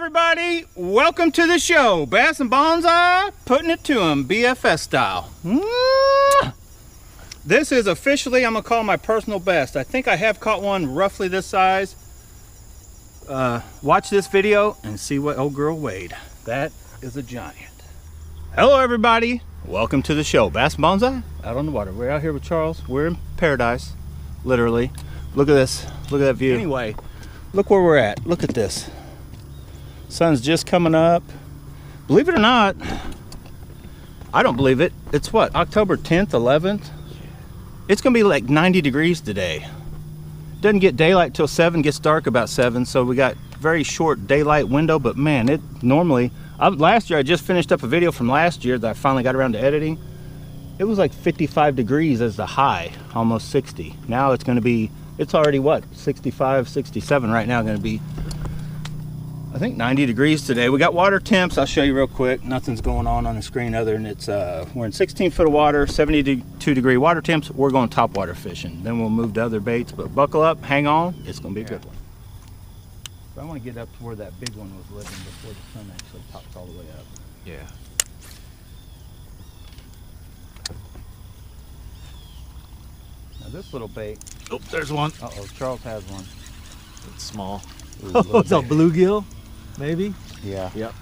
everybody, welcome to the show. Bass and Bonsai, putting it to them, BFS style. This is officially, I'm gonna call my personal best. I think I have caught one roughly this size. Watch this video and see what old girl weighed. That is a giant. Hello everybody, welcome to the show. Bass and Bonsai, out on the water. We're out here with Charles. We're in paradise, literally. Look at this, look at that view. Anyway, look where we're at, look at this. Sun's just coming up. Believe it or not, I don't believe it. It's what, October 10th, 11th? It's gonna be like 90 degrees today. Doesn't get daylight till 7, gets dark about 7, so we got very short daylight window, but man, it normally, last year I just finished up a video from last year that I finally got around to editing. It was like 55 degrees as the high, almost 60. Now it's gonna be, it's already what, 65, 67 right now, gonna be I think 90 degrees today. We got water temps. I'll show you real quick. Nothing's going on the screen other than it's we're in 16 foot of water, 72 degree water temps. We're going topwater fishing. Then we'll move to other baits, but buckle up, hang on. It's gonna be a good one. So I want to get up to where that big one was living before the sun actually pops all the way up. Yeah. Now this little bait. Oh, there's one. Uh-oh, Charles has one. It's small. Oh, it's a bluegill, maybe? Yeah. Yep.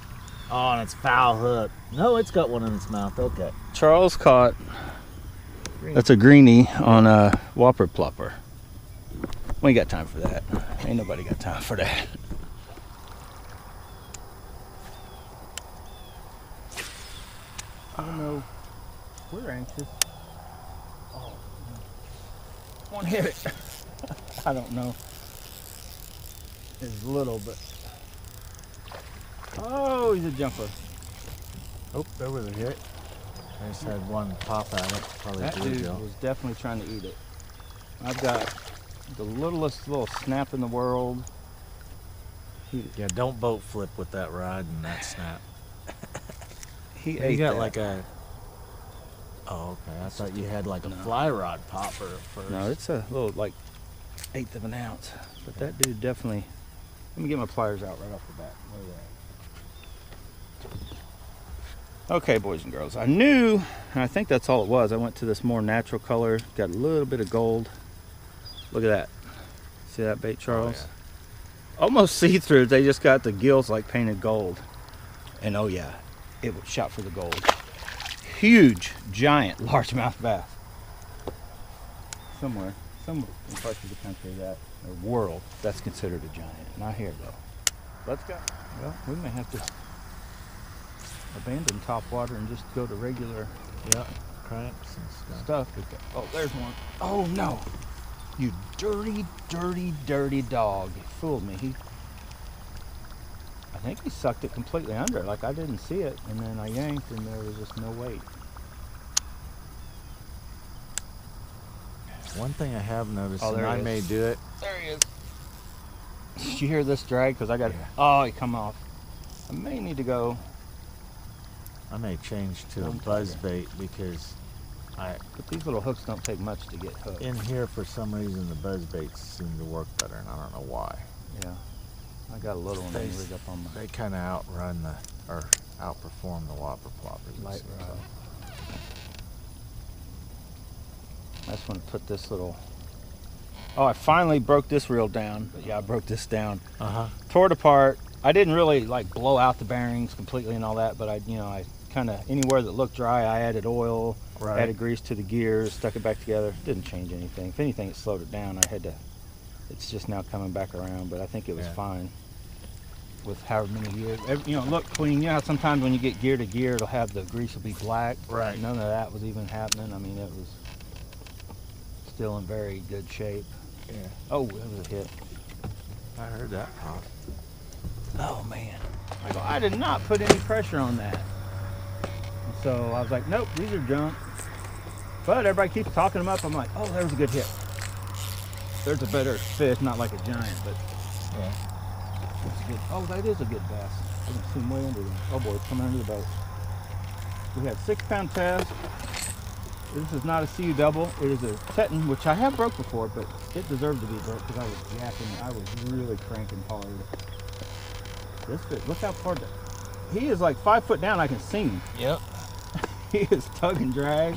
Oh, and it's foul hook. No, it's got one in its mouth. Okay. Charles caught, that's a greenie on a whopper plopper. We ain't got time for that. Ain't nobody got time for that. I don't know. We're anxious. Oh, won't hit it. I don't know. It's little, but oh, he's a jumper. Oh, there was a hit. I just had one pop at it. Probably That dude was definitely trying to eat it. I've got the littlest little snap in the world. Yeah, don't boat flip with that rod and that snap. He ate You got that. like a. Oh, okay. I thought you had like a fly rod popper at first. No, it's a little like 1/8 of an ounce. But that dude definitely. Let me get my pliers out right off the bat. Okay, boys and girls. I knew, and I think that's all it was. I went to this more natural color. Got a little bit of gold. Look at that. See that bait, Charles? Oh, yeah. Almost see-through. They just got the gills like painted gold. And oh yeah, it was shot for the gold. Huge, giant, largemouth bass. Some parts of the country that, or world, that's considered a giant. Not here though. Let's go. Well, we may have to abandon topwater and just go to regular Cramps and stuff. Oh, there's one. Oh no! You dirty, dirty, dirty dog! You fooled me. I think he sucked it completely under. Like I didn't see it, and then I yanked, and there was just no weight. One thing I have noticed, Oh, and I may do it. There he is. Did you hear this drag? Because I got Oh, he come off. I may need to go. I may change to a buzz bait because But these little hooks don't take much to get hooked. in here for some reason the buzz baits seem to work better, and I don't know why. Yeah. I got a little one that rig up on my They kind of outperform the whopper ploppers. light rod. I just want to put this little. Oh, I finally broke this reel down. But yeah, I broke this down. Tore it apart. I didn't really like blow out the bearings completely and all that, but I kind of anywhere that looked dry, I added oil, added grease to the gears, stuck it back together. Didn't change anything. If anything, it slowed it down. It's just now coming back around, but I think it was fine with however many gears. Look clean. You know how sometimes when you get gear to gear, it'll have the grease will be black. Right. None of that was even happening. I mean, it was still in very good shape. Yeah. Oh, that was a hit. I heard that pop. Oh man. I did not put any pressure on that. And so I was like, nope, these are junk. But everybody keeps talking them up. I'm like, oh, there was a good hit. There's a better fish, not like a giant, but Yeah. it's good. Oh, that is a good bass. I can see him way under there. Oh boy, it's coming under the boat. We had 6-pound test. This is not a CU double. It is a Teton, which I have broke before, but it deserved to be broke because I was jacking. I was really cranking hard. This fish, look how far down. He is like 5 foot down. I can see him. Yep. He is tug and drag.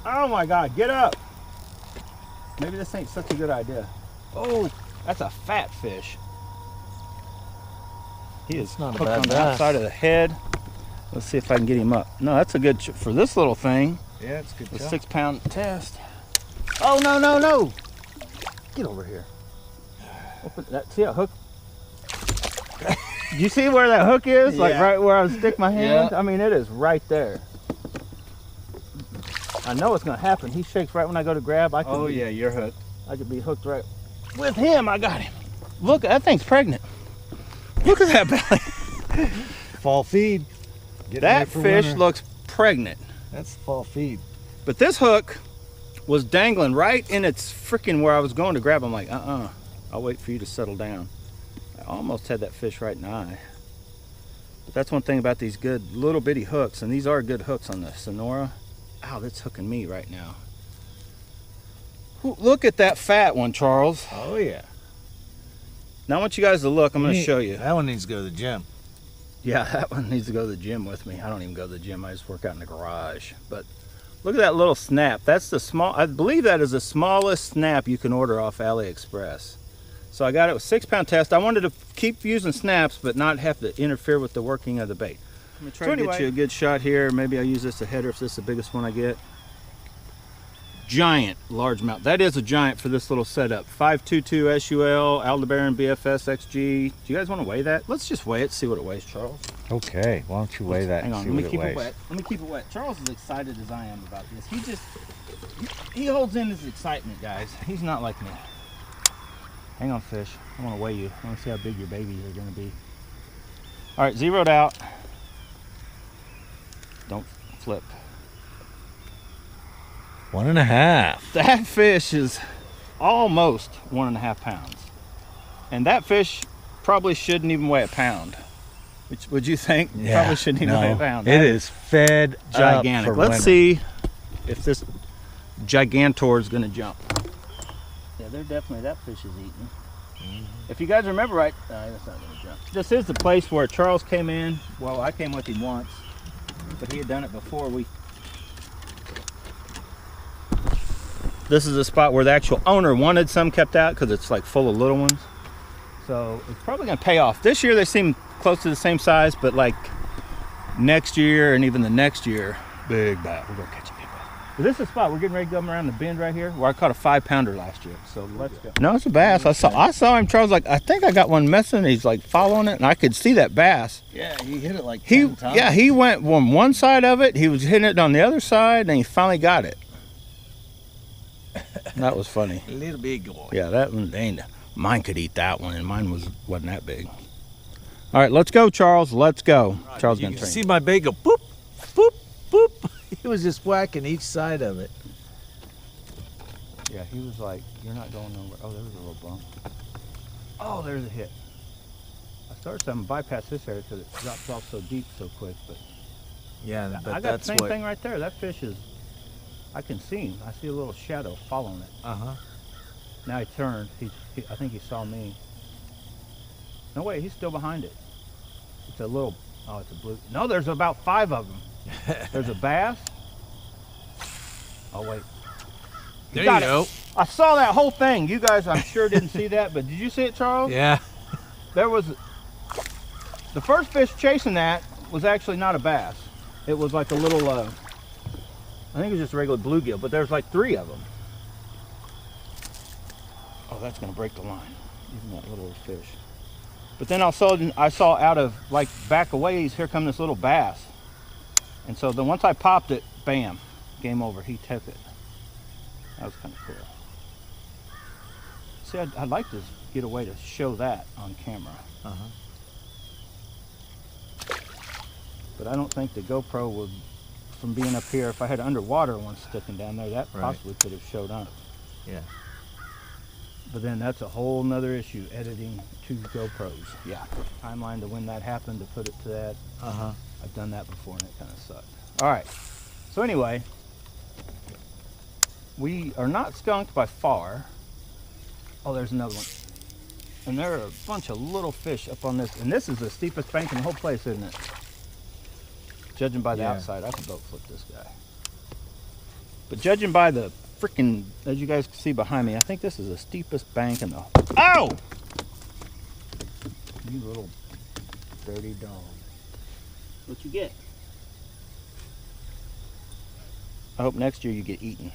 Oh my God, get up. Maybe this ain't such a good idea. Oh, that's a fat fish. He is not a hooked bad on the bass. outside of the head. Let's see if I can get him up. No, that's a good, for this little thing, Yeah, it's good. a 6 pound test. Oh, no, no, no. Get over here. Open that, see that hook? Do you see where that hook is? Like Yeah. right where I would stick my hand? Yeah. I mean, it is right there. I know it's gonna happen. He shakes right when I go to grab. I could yeah, you're hooked. I could be hooked right with him. I got him. Look, that thing's pregnant. Look at that belly. Fall feed. Getting That ready for fish winter. looks pregnant. That's fall feed. But this hook was dangling right in its freaking where I was going to grab. I'm like, I'll wait for you to settle down. I almost had that fish right in the eye. But that's one thing about these good little bitty hooks, and these are good hooks on the Sonora. Ow, that's hooking me right now. Look at that fat one, Charles. Oh yeah. Now I want you guys to look. I'm going to show you. That one needs to go to the gym. Yeah, that one needs to go to the gym with me. I don't even go to the gym. I just work out in the garage. But look at that little snap. That's the small, I believe that is the smallest snap you can order off AliExpress. So I got it with 6 pound test. I wanted to keep using snaps, but not have to interfere with the working of the bait. I'm gonna try to get you a good shot here. Maybe I'll use this a header if this is the biggest one I get. Giant largemouth. That is a giant for this little setup. 522 SUL, Aldebaran BFS XG. Do you guys want to weigh that? Let's just weigh it, see what it weighs, Charles. Okay, why don't you weigh that? Hang and on, see let me what keep it it weighs. wet. Let me keep it wet. Charles is excited as I am about this. He holds in his excitement, guys. He's not like me. Hang on, fish. I want to weigh you. I want to see how big your babies are going to be. All right, zeroed out. Don't flip. 1.5. That fish is almost 1.5 pounds. And that fish probably shouldn't even weigh a pound. Which would you think? Probably shouldn't even weigh a pound. It is fed Gigantic. up for Let's winter. see if this gigantor is going to jump. Yeah, they're definitely, that fish is eating. If you guys remember right, that's not going to jump. This is the place where Charles came in. Well, I came with him once, but he had done it before. This is a spot where the actual owner wanted some kept out because it's like full of little ones. So it's probably going to pay off. This year they seem close to the same size, but like next year and even the next year, big bass. We're going to catch a big bass. But this is a spot we're getting ready to come around the bend right here where I caught a 5-pounder last year. So let's go. No, it's a bass. I saw him. Charles like, I think I got one messing. He's like following it, and I could see that bass. Yeah, he hit it like 10 times. Yeah, he went on one side of it. He was hitting it on the other side, and he finally got it. That was funny. A little big boy. Yeah, that one, dang, mine could eat that one, and mine wasn't that big. All right, let's go, Charles. Let's go. Right, Charles you gonna can train. see my bait go boop, boop, boop. He was just whacking each side of it. Yeah, he was like, "You're not going nowhere." Oh, there was a little bump. Oh, there's a hit. I started to bypass this area because it drops off so deep so quick, but Yeah, but I got the that's same what. thing right there. That fish is. I can see him. I see a little shadow following it. Now he turned. I think he saw me. No, wait, he's still behind it. It's a little, oh, it's a blue. No, there's about 5 of them. There's a bass. Oh, wait. There got you it. go. I saw that whole thing. You guys, I'm sure, didn't see that, but did you see it, Charles? Yeah. There was, the first fish chasing that was actually not a bass. It was like a little, I think it was just a regular bluegill, but there's like 3 of them. Oh, that's gonna break the line, even that little fish. But then all of a sudden, I saw out of, like, back a ways, here come this little bass. And so then once I popped it, bam, game over, he took it. That was kind of cool. See, I'd like to get a way to show that on camera. But I don't think the GoPro would, from being up here, if I had underwater one sticking down there, that Right. possibly could have showed up. Yeah. But then that's a whole nother issue, editing 2 GoPros. Yeah. Timeline to when that happened, to put it to that. I've done that before and it kind of sucked. All right. So anyway, we are not skunked by far. Oh, there's another one. And there are a bunch of little fish up on this. And this is the steepest bank in the whole place, isn't it? Judging by the outside, I could boat flip this guy. But judging by the freaking, as you guys can see behind me, I think this is the steepest bank in the... Ow! You little dirty dog. What you get? I hope next year you get eaten.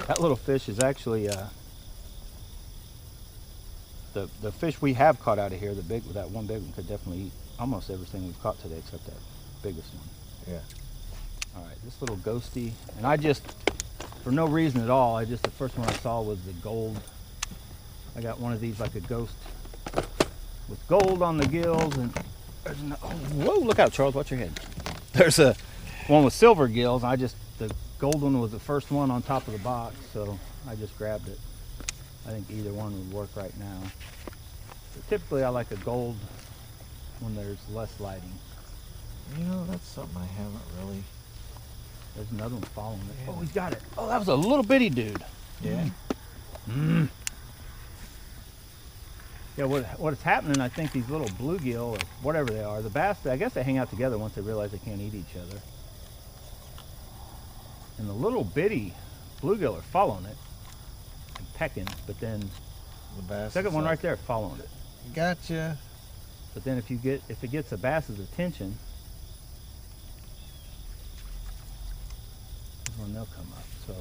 That little fish is actually the fish we have caught out of here. That one big one could definitely eat almost everything we've caught today except that biggest one. Yeah. All right, this little ghosty, and I just, for no reason at all, the first one I saw was the gold. I got one of these like a ghost with gold on the gills, and there's whoa, look out, Charles, watch your head. There's a one with silver gills. The gold one was the first one on top of the box, so I just grabbed it. I think either one would work right now. But typically I like a gold when there's less lighting. You know, that's something I haven't really... There's another one following it. Oh, he's got it. Oh, that was a little bitty dude. Yeah. Yeah, what's happening, I think these little bluegill, or whatever they are, the bass, I guess they hang out together once they realize they can't eat each other. And the little bitty bluegill are following it and pecking, but then The bass. second one right there following it. Gotcha. But then if it gets the bass's attention, is when they'll come up. So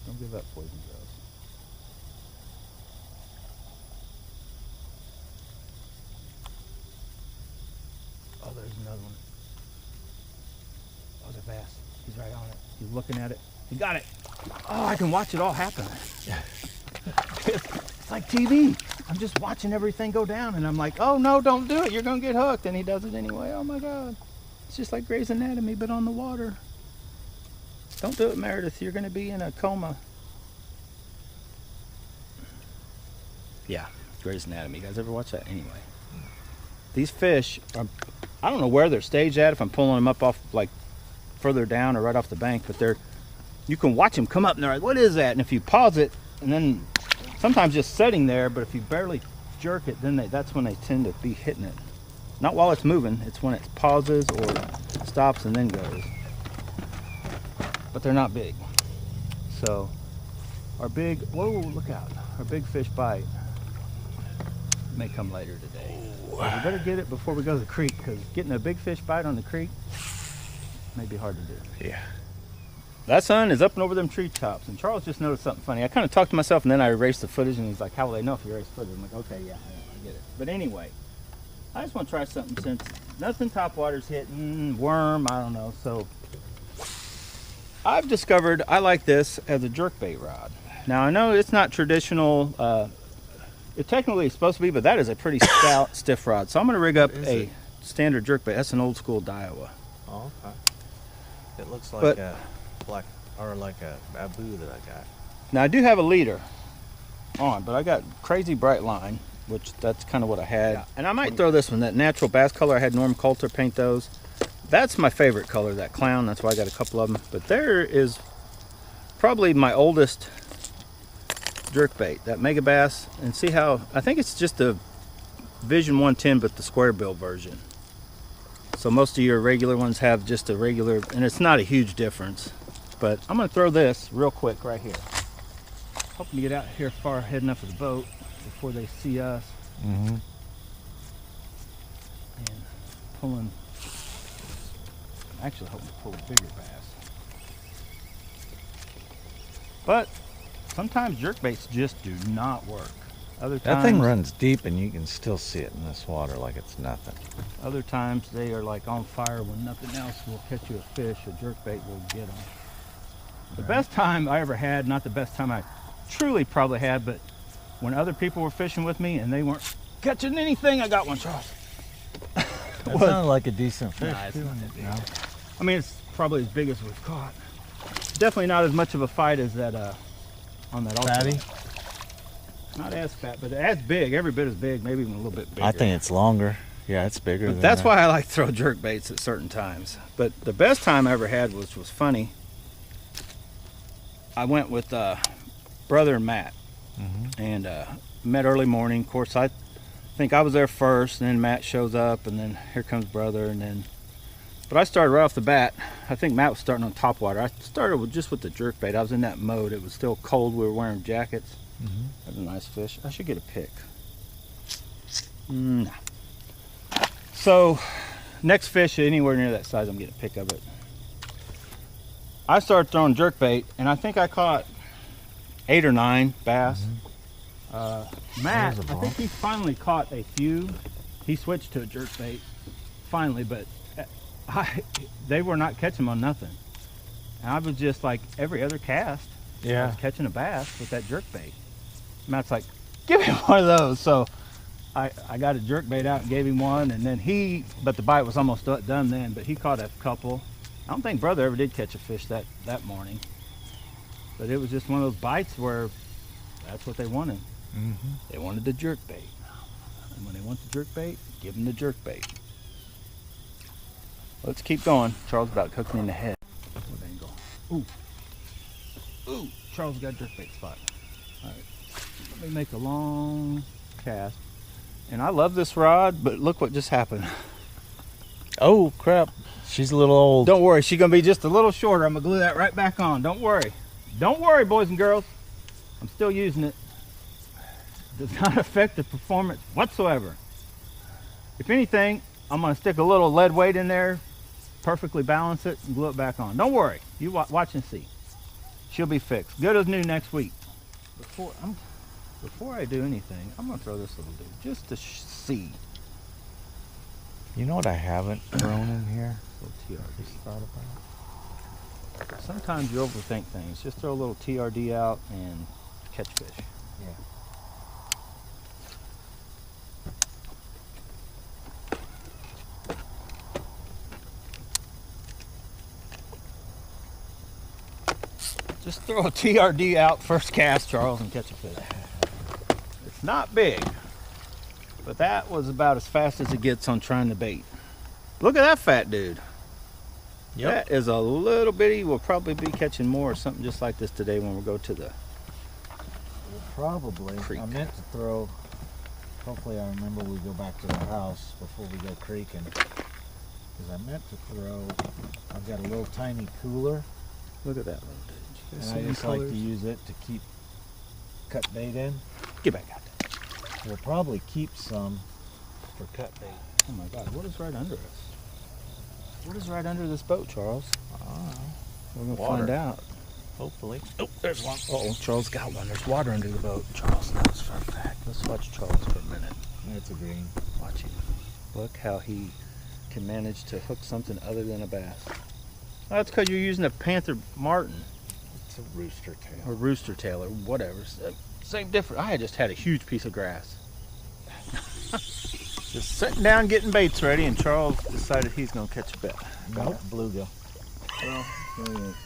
don't give up, boys and girls. Oh, there's another one. Oh, there's a bass. He's right on it. He's looking at it. He got it. Oh, I can watch it all happen. It's like TV. I'm just watching everything go down, and I'm like, oh no, don't do it. You're gonna get hooked. And he does it anyway. Oh my God. It's just like Grey's Anatomy, but on the water. Don't do it, Meredith. You're gonna be in a coma. Yeah, Grey's Anatomy. You guys ever watch that? Anyway. These fish are, I don't know where they're staged at, if I'm pulling them up off like further down or right off the bank, but you can watch them come up and they're like, what is that? And if you pause it, and then sometimes just sitting there, but if you barely jerk it, then that's when they tend to be hitting it. Not while it's moving, it's when it pauses or stops and then goes. But they're not big. So our big, whoa, look out, our big fish bite may come later today. But we better get it before we go to the creek, because getting a big fish bite on the creek may be hard to do. Yeah. That son is up and over them treetops, and Charles just noticed something funny. I kind of talked to myself, and then I erased the footage, and he's like, how will they know if you erase footage? I'm like, okay, yeah, I get it. But anyway, I just want to try something since nothing topwater's hitting, worm, I don't know. So I've discovered I like this as a jerkbait rod. Now I know it's not traditional, it technically is supposed to be, but that is a pretty stout, stiff rod. So I'm going to rig up a standard jerkbait. That's an old school Daiwa. Oh, okay. It looks like a bamboo that I got. Now I do have a leader on, but I got crazy bright line, which that's kind of what I had. Yeah. And I might throw this one, that natural bass color. I had Norm Coulter paint those. That's my favorite color, that clown. That's why I got a couple of them. But there is probably my oldest jerkbait, that Mega Bass. And see how, I think it's just the Vision 110, but the square bill version. So most of your regular ones have just a regular, and it's not a huge difference. But I'm gonna throw this real quick right here. Hoping to get out here far ahead enough of the boat before they see us. Mm-hmm. And pulling, I'm actually hoping to pull a bigger bass. But sometimes jerkbaits just do not work. Other times, that thing runs deep and you can still see it in this water like it's nothing. Other times they are like on fire when nothing else will catch you a fish. A jerkbait will get them. The best time I ever had, not the best time I truly probably had, but when other people were fishing with me and they weren't catching anything, I got one, Charles. That sounded like a decent fish. Nah, it's not that big. No. I mean, it's probably as big as we've caught. Definitely not as much of a fight as that on that Fatty? Not as fat, but as big, every bit as big, maybe even a little bit bigger. I think it's longer. Yeah, it's bigger. But than that's that. why I like to throw jerk baits at certain times. But the best time I ever had, which was funny, I went with brother and Matt. And met early morning. Of course, I think I was there first, and then Matt shows up, and then here comes brother, and then. But I started right off the bat. I think Matt was starting on topwater. I started with just with the jerkbait. I was in that mode. It was still cold. We were wearing jackets. That's a nice fish. I should get a pick. Nah. So, next fish anywhere near that size, I'm getting a pick of it. I started throwing jerkbait, and I think I caught 8 or 9 bass. Matt, I think he finally caught a few. He switched to a jerkbait finally, but they were not catching on nothing. And I was just like every other cast, I was catching a bass with that jerkbait. Matt's like, give me one of those. So I got a jerkbait out and gave him one, and then but the bite was almost done then, but he caught a couple. I don't think brother ever did catch a fish that morning, but it was just one of those bites where that's what they wanted. They wanted the jerkbait, and when they want the jerkbait, give them the jerkbait. Let's keep going. Charles about to cook me in the head. What angle? Ooh, Charles got a jerkbait spot. All right, let me make a long cast, and I love this rod, but look what just happened. Oh crap! She's a little old. Don't worry, she's gonna be just a little shorter. I'm gonna glue that right back on. Don't worry. Don't worry, boys and girls. I'm still using it. Does not affect the performance whatsoever. If anything, I'm gonna stick a little lead weight in there, perfectly balance it, and glue it back on. Don't worry. You watch and see. She'll be fixed. Good as new next week. Before I do anything, I'm gonna throw this little dude just to see. You know what I haven't thrown in here? Sometimes you overthink things. Just throw a little TRD out and catch fish. Yeah. Just throw a TRD out first cast, Charles, and catch a fish. It's not big, but that was about as fast as it gets on trying to bait. Look at that fat dude. That is a little bitty. We'll probably be catching more or something just like this today when we go to the Probably. creek. I meant to throw, hopefully I remember we go back to the house before we go creeking. Because I meant to throw, I've got a little tiny cooler. Look at that little dude. And I just like to use it to keep cut bait in. Get back out there. We'll probably keep some for cut bait. Oh my God, what is right under us? What is right under this boat, Charles? We're going to find out. Hopefully. Oh, there's one. Uh-oh, Charles got one. There's water under the boat. Charles knows for a fact. Let's watch Charles for a minute. That's a green. Watch him. Look how he can manage to hook something other than a bass. Oh, that's because you're using a Panther Martin. It's a rooster tail. Or rooster tail or whatever. Same difference. I just had a huge piece of grass. Just sitting down getting baits ready, and Charles decided he's going to catch a bet. Nope, bluegill. Well, there he is.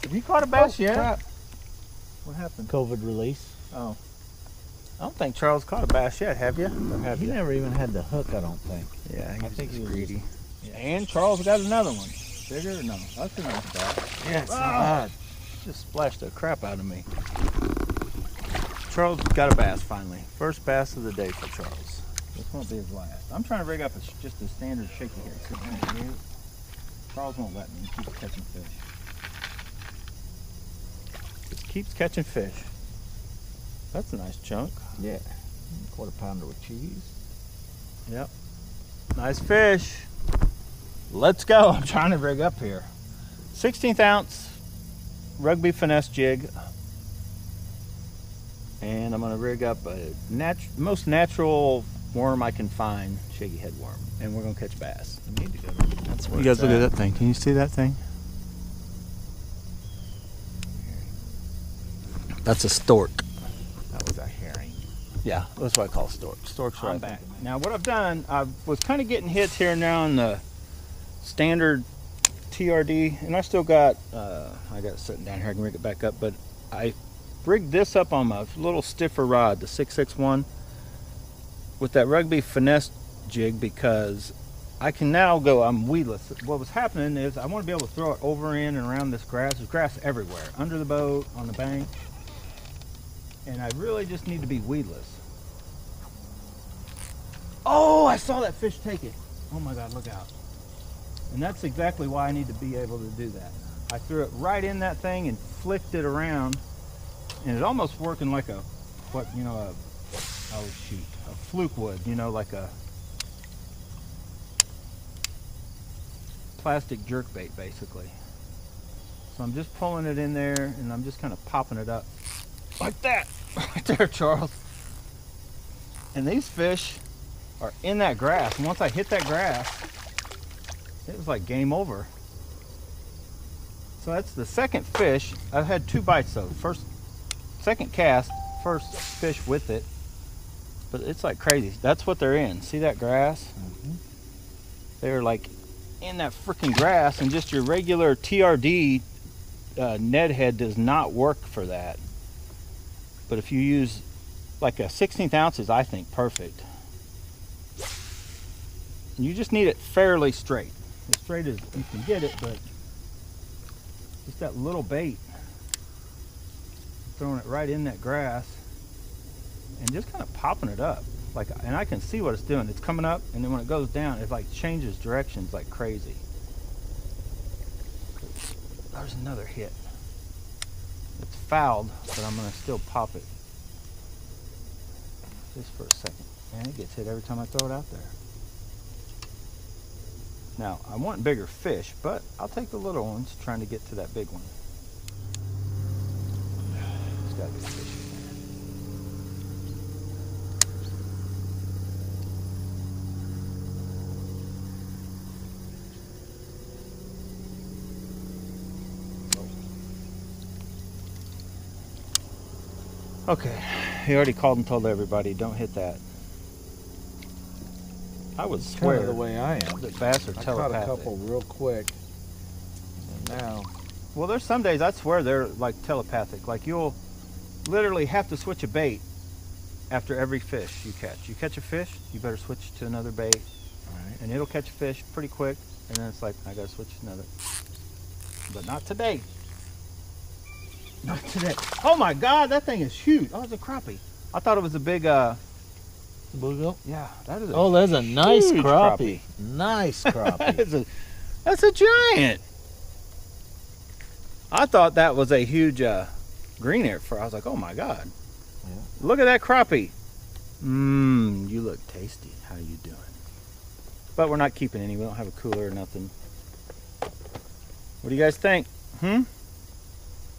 Have you caught a bass yet? Crap. What happened? COVID release. Oh. I don't think Charles caught a bass yet, have you? Or have He you? never even had the hook, I don't think. Yeah, I think he was greedy. Yeah. And Charles got another one. Bigger? No, that's a nice bass. Yeah, it's Ah, just splashed the crap out of me. Charles got a bass finally. First bass of the day for Charles. This won't be his last. I'm trying to rig up just a standard shaky here. Charles won't let me. He keeps catching fish. Just keeps catching fish. That's a nice chunk. Yeah. Quarter pounder with cheese. Yep. Nice fish. Let's go. I'm trying to rig up here. 16th ounce rugby finesse jig. And I'm going to rig up a most natural worm I can find, shaky head worm. And we're going to catch bass. I need to go. That's where You guys it's look at that thing. Can you see that thing? That's a stork. That was a herring. Yeah, that's what I call stork. Stork's I'm right back. back. Now what I've done, I was kind of getting hits here and there on the standard TRD, and I still got, I got it sitting down here, I can rig it back up, but I rigged this up on my little stiffer rod, the 661, with that rugby finesse jig, because I can now go, I'm weedless. What was happening is I want to be able to throw it over in and around this grass. There's grass everywhere, under the boat, on the bank. And I really just need to be weedless. Oh, I saw that fish take it. Oh my God, look out. And that's exactly why I need to be able to do that. I threw it right in that thing and flicked it around, and it almost working like a, what, you know, oh shoot, a fluke would, you know, like a plastic jerkbait basically. So I'm just pulling it in there and I'm just kind of popping it up like that, right there, Charles. And these fish are in that grass, and once I hit that grass, it was like game over. So that's the second fish. I've had 2 bites though. Second cast, first fish with it. But it's like crazy. That's what they're in. See that grass? They're like in that freaking grass, and just your regular TRD Ned head does not work for that. But if you use like a 16th ounce is, I think, perfect. And you just need it fairly straight. As straight as you can get it, but just that little bait, throwing it right in that grass and just kind of popping it up. Like, and I can see what it's doing. It's coming up, and then when it goes down, it like changes directions like crazy. There's another hit. It's fouled, but I'm gonna still pop it just for a second. And it gets hit every time I throw it out there. Now, I want bigger fish, but I'll take the little ones trying to get to that big one. There's gotta be fish in there. Okay, he already called and told everybody, don't hit that. I would swear Kind of the way I am. that bass are I telepathic. caught a couple real quick, and now Well, there's some days I swear they're like telepathic. Like you'll literally have to switch a bait after every fish you catch. You catch a fish, you better switch to another bait, and it'll catch a fish pretty quick. And then it's like, I gotta switch to another. But not today. Not today. Oh my God, that thing is huge. Oh, it's a crappie. I thought it was a big bluegill. yeah, that is a Oh, that's a nice huge crappie. Nice crappie. That's a giant. I thought that was a huge green air for. I was like, oh my God. Yeah. Look at that crappie. Mmm, you look tasty. How you doing? But we're not keeping any. We don't have a cooler or nothing. What do you guys think?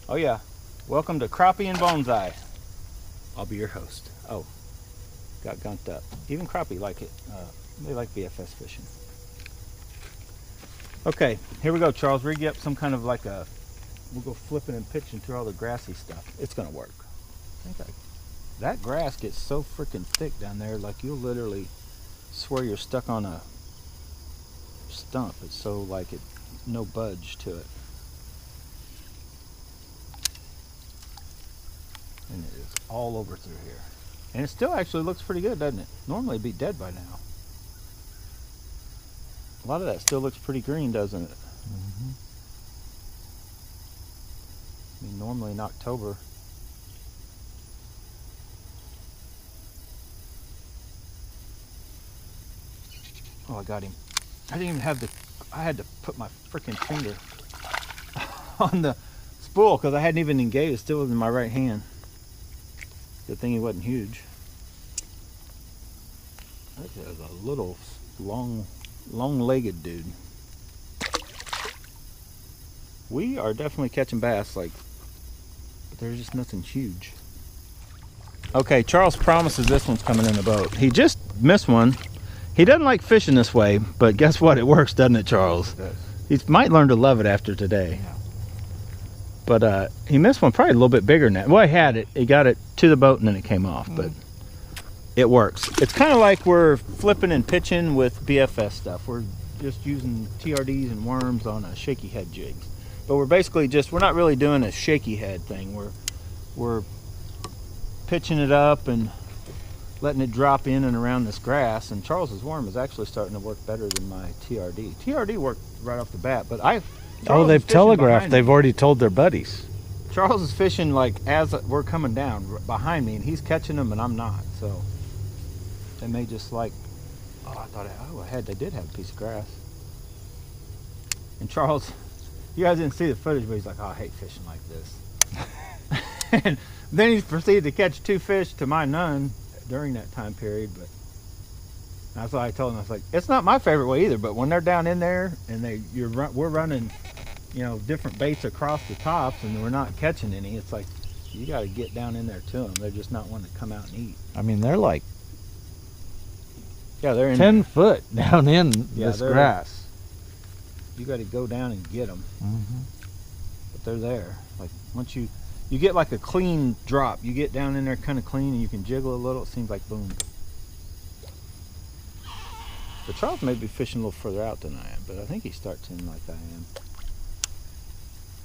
Oh yeah. Welcome to Crappie and Bonsai. I'll be your host. Oh. Got gunked up. Even crappie like it. They like BFS fishing. Okay, here we go, Charles. Rig you up some kind of like a. We'll go flipping and pitching through all the grassy stuff. It's gonna work. That grass gets so freaking thick down there, like you'll literally swear you're stuck on a stump. It's so like it, no budge to it. And it is all over through here. And it still actually looks pretty good, doesn't it? Normally it'd be dead by now. A lot of that still looks pretty green, doesn't it? I mean, normally in October. Oh, I got him. I didn't even have the, I had to put my freaking finger on the spool because I hadn't even engaged. It still was in my right hand. Good thing he wasn't huge. That is a little long-legged dude. We are definitely catching bass, like, but there's just nothing huge. Okay, Charles promises this one's coming in the boat. He just missed one. He doesn't like fishing this way, but guess what? It works, doesn't it, Charles? It does. He might learn to love it after today. Yeah. But he missed one probably a little bit bigger than that. Well, he had it. He got it to the boat and then it came off, but it works. It's kind of like we're flipping and pitching with BFS stuff. We're just using TRDs and worms on a shaky head jig. But we're basically just, we're not really doing a shaky head thing. We're pitching it up and letting it drop in and around this grass. And Charles's worm is actually starting to work better than my TRD. TRD worked right off the bat, but Oh, they've telegraphed. They've already told their buddies. Charles is fishing like as we're coming down behind me, and he's catching them, and I'm not. So they may just like, they did have a piece of grass. And Charles, you guys didn't see the footage, but he's like, oh, I hate fishing like this. And then he proceeded to catch 2 fish to my none during that time period. But that's why I told him, I was like, it's not my favorite way either, but when they're down in there and we're running, you know, different baits across the tops and we're not catching any, it's like, you got to get down in there to them. They're just not wanting to come out and eat. I mean, they're like they're in 10 foot down in this grass. You got to go down and get them. Mm-hmm. But they're there. Like once you get like a clean drop, you get down in there kind of clean and you can jiggle a little, it seems like boom. The Charles may be fishing a little further out than I am, but I think he starts in like I am.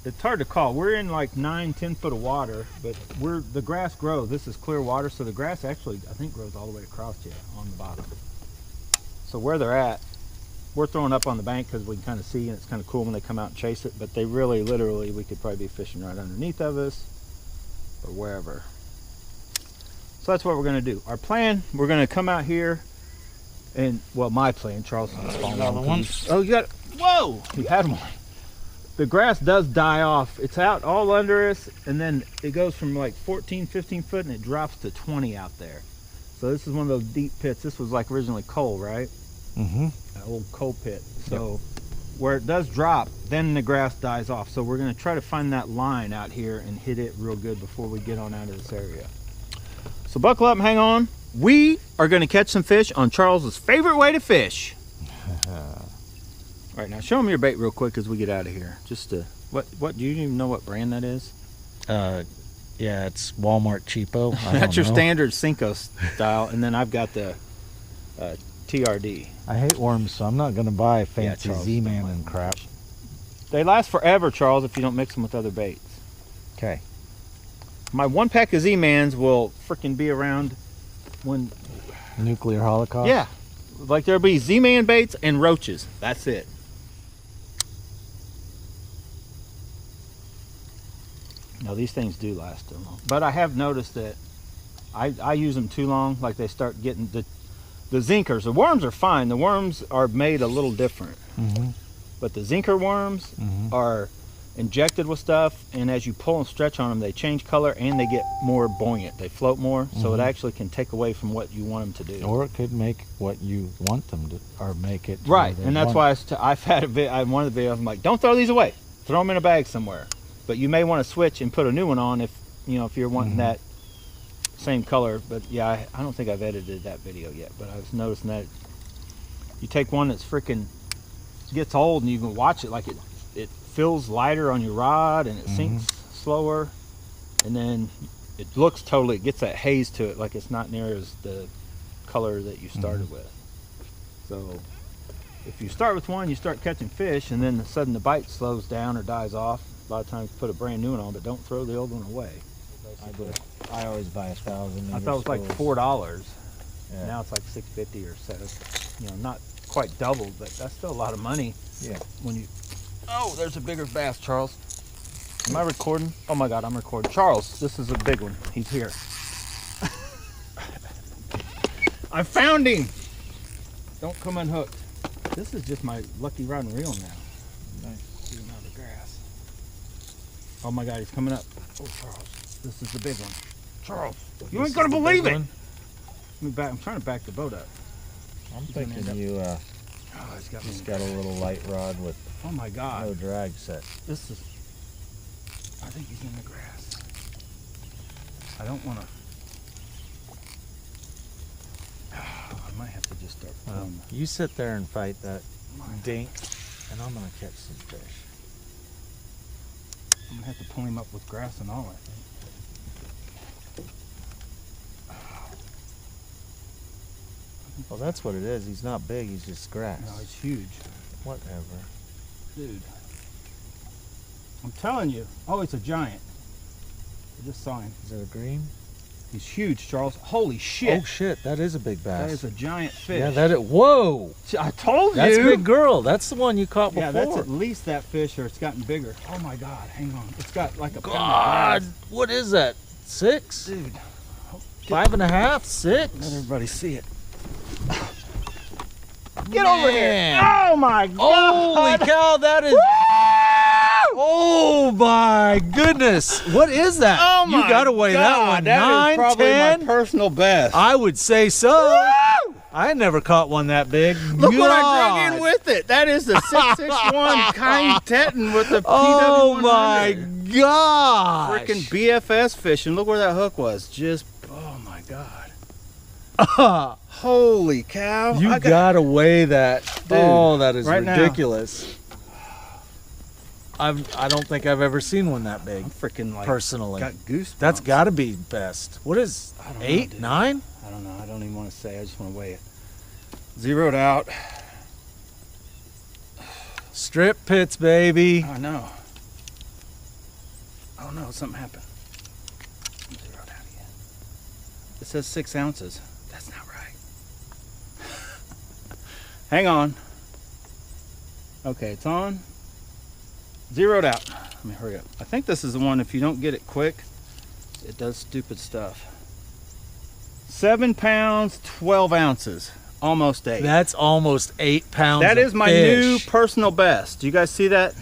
It's hard to call. We're in like 9-10 foot of water, but the grass grows. This is clear water, so the grass actually I think grows all the way across here on the bottom. So where they're at, we're throwing up on the bank because we can kind of see, and it's kind of cool when they come out and chase it, but they really, literally, we could probably be fishing right underneath of us or wherever. So that's what we're going to do. Our plan, we're going to come out here and, well, my plan, Charles. Another one? Oh, you got, whoa, you had one. The grass does die off. It's out all under us, and then it goes from like 14, 15 foot, and it drops to 20 out there. So this is one of those deep pits. This was like originally coal, right? Mm-hmm. An old coal pit. So where it does drop, then the grass dies off. So we're going to try to find that line out here and hit it real good before we get on out of this area. So buckle up and hang on. We are going to catch some fish on Charles's favorite way to fish. All right, now show them your bait real quick as we get out of here. Just to, what do you even know what brand that is? Yeah, it's Walmart cheapo. That's your standard zinkerz style, and then I've got the TRD. I hate worms, so I'm not going to buy fancy Charles, Z-Man and crap. They last forever, Charles, if you don't mix them with other baits. Okay. My 1 pack of Z-Mans will freaking be around when... Nuclear holocaust? Yeah. Like there'll be Z-Man baits and roaches. That's it. No, these things do last too long. But I have noticed that I use them too long. Like they start getting the zinkerz. The worms are fine. The worms are made a little different. Mm-hmm. But the zinker worms are injected with stuff, and as you pull and stretch on them, they change color and they get more buoyant. They float more, so it actually can take away from what you want them to do. Or it could make what you want them to, or make it. Right, and that's why I've had one of the videos. I'm like, don't throw these away. Throw them in a bag somewhere. But you may want to switch and put a new one on if you're wanting that same color. But yeah, I don't think I've edited that video yet. But I was noticing that you take one that's freaking gets old and you can watch it, like it feels lighter on your rod and it sinks slower, and then it looks it gets that haze to it, like it's not near as the color that you started with. So if you start with one, you start catching fish, and then all of a sudden the bite slows down or dies off. A lot of times put a brand new one on, but don't throw the old one away. I always buy 1,000. I thought it was like $4. Yeah. Now it's like $6.50 or so. Not quite doubled, but that's still a lot of money. Yeah. When you, oh, there's a bigger bass, Charles. Am I recording? Oh my God, I'm recording. Charles, this is a big one. He's here. I found him. Don't come unhooked. This is just my lucky rod and reel now. Nice. Getting out of the grass. Oh my God, he's coming up. Oh, Charles, this is the big one. Charles, you ain't gonna believe it. I'm trying to back the boat up. I'm thinking you he's got just got a little light rod with oh my God, no drag set. This is, I think he's in the grass. I don't want to. I might have to just start pulling. You sit there and fight that dink, and I'm gonna catch some fish. I'm gonna have to pull him up with grass and all, I think. Well, that's what it is. He's not big. He's just grass. No, it's huge. Whatever. Dude. I'm telling you. Oh, it's a giant. I just saw him. Is it a green? He's huge, Charles. Holy shit. Oh shit, that is a big bass. That is a giant fish. Yeah, that is. Whoa! I told That's you. Big Girl. That's the one you caught before. Yeah, that's at least that fish, or it's gotten bigger. Oh my God, hang on. It's got like a pound God, of grass. what is that? 6? Dude. 5.5? 6? Let everybody see it. Get over here. Man. Oh my God. Holy cow, that is. Oh my goodness. What is that? Oh my You gotta weigh that God, one. That 9, is probably 10? my personal best. I would say so. I never caught one that big. Look what I God. drug in with it. That is the 661 Kind Teton with the PW100. Oh my gosh. Freaking BFS fishing. Look where that hook was. Just, oh my God. Holy cow. You gotta weigh that. Dude, oh, that is right now. ridiculous. I don't think I've ever seen one that big. I'm freaking like personally. got goosebumps. That's gotta be best. What is I don't know, 8, dude. 9? I don't know. I don't even want to say. I just want to weigh it. Zeroed out. Strip pits, baby. I know. Oh no, something happened. Zeroed out again. It says 6 ounces. That's not right. Hang on. Okay, it's on. Zeroed out. Let me hurry up. I think this is the one, if you don't get it quick, it does stupid stuff. 7 pounds, 12 ounces. Almost 8. That's almost 8 pounds. That of is my fish. new personal best. Do you guys see that?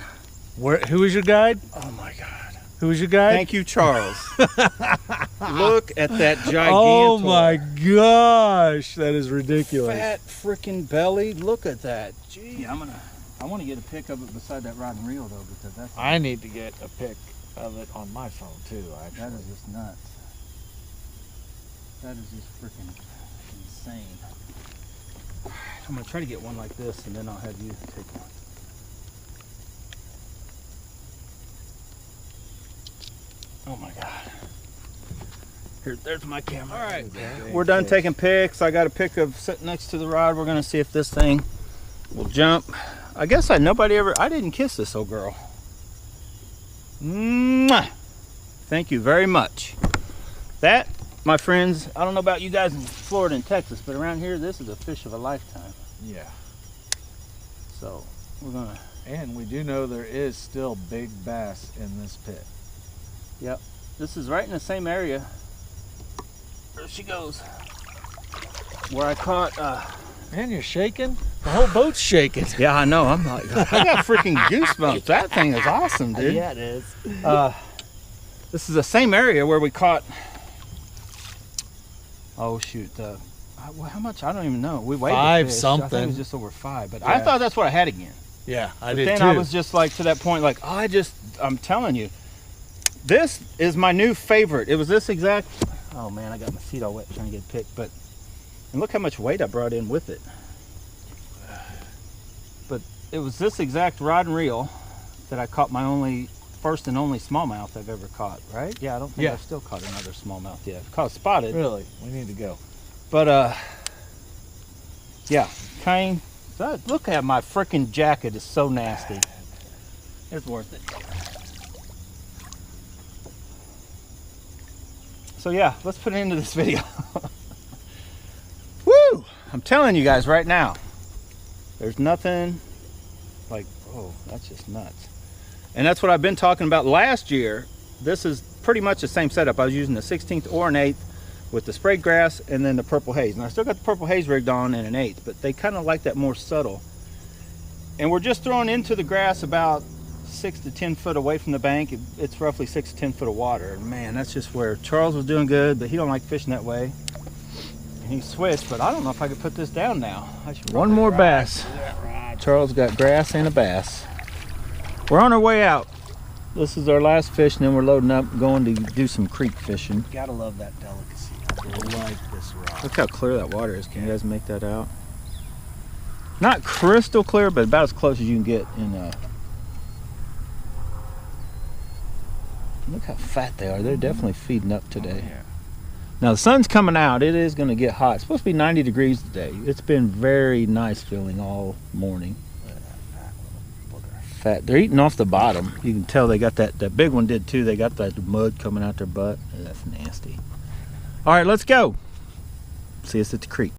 Who is your guide? Oh my God. Who is your guide? Thank you, Charles. Look at that gigantor. Oh my gosh, that is ridiculous. Fat freaking belly. Look at that. Gee, I want to get a pic of it beside that rod and reel though, because that's. I need to get a pic of it on my phone too. That is just nuts. That is just freaking insane. I'm gonna try to get one like this, and then I'll have you take one. Oh my God. There's my camera. All right, we're done taking pics. I got a pic of sitting next to the rod. We're gonna see if this thing will jump. I guess I didn't kiss this old girl. Mwah! Thank you very much. That, my friends, I don't know about you guys in Florida and Texas, but around here, this is a fish of a lifetime. Yeah. So we're gonna. And we do know there is still big bass in this pit. Yep. This is right in the same area. There she goes. Where I caught. Man, you're shaking. The whole boat's shaking. Yeah, I know. I'm like, I got freaking goosebumps. That thing is awesome, dude. Yeah, it is. This is the same area where we caught. Oh shoot! How much? I don't even know. We weighed 5 the fish. I something. think it was just over 5, but Yeah. I thought that's what I had again. Yeah, I But did then too. I was just like to that point, like I'm telling you, this is my new favorite. It was this exact. Oh man, I got my feet all wet trying to get a pic, but and look how much weight I brought in with it. But it was this exact rod and reel that I caught my first and only smallmouth I've ever caught. Right? Yeah, I don't think Yeah. I've still caught another smallmouth yet. I've caught spotted. Really? We need to go. But yeah, Kane. Look at my freaking jacket. It's so nasty. It's worth it. So yeah, let's put it into this video. Woo! I'm telling you guys right now, there's nothing like, oh, that's just nuts. And that's what I've been talking about last year. This is pretty much the same setup. I was using the 16th or an 8th with the sprayed grass and then the purple haze. And I still got the purple haze rigged on and an 8th, but they kind of like that more subtle. And we're just throwing into the grass about 6 to 10 foot away from the bank. It's roughly 6 to 10 foot of water. And man, that's just where Charles was doing good, but he don't like fishing that way. And he switched, but I don't know if I could put this down now. One more bass. Charles got grass and a bass. We're on our way out. This is our last fish, and then we're loading up, going to do some creek fishing. Gotta love that delicacy. I like this rod. Look how clear that water is. Can you guys make that out? Not crystal clear, but about as close as you can get in look how fat they are. They're definitely feeding up today. Oh, yeah. Now the sun's coming out. It is going to get hot. It's supposed to be 90 degrees today. It's been very nice feeling all morning. Fat. They're eating off the bottom. You can tell they got that big one did too. They got that mud coming out their butt. That's nasty. All right, let's go. See us at the creek.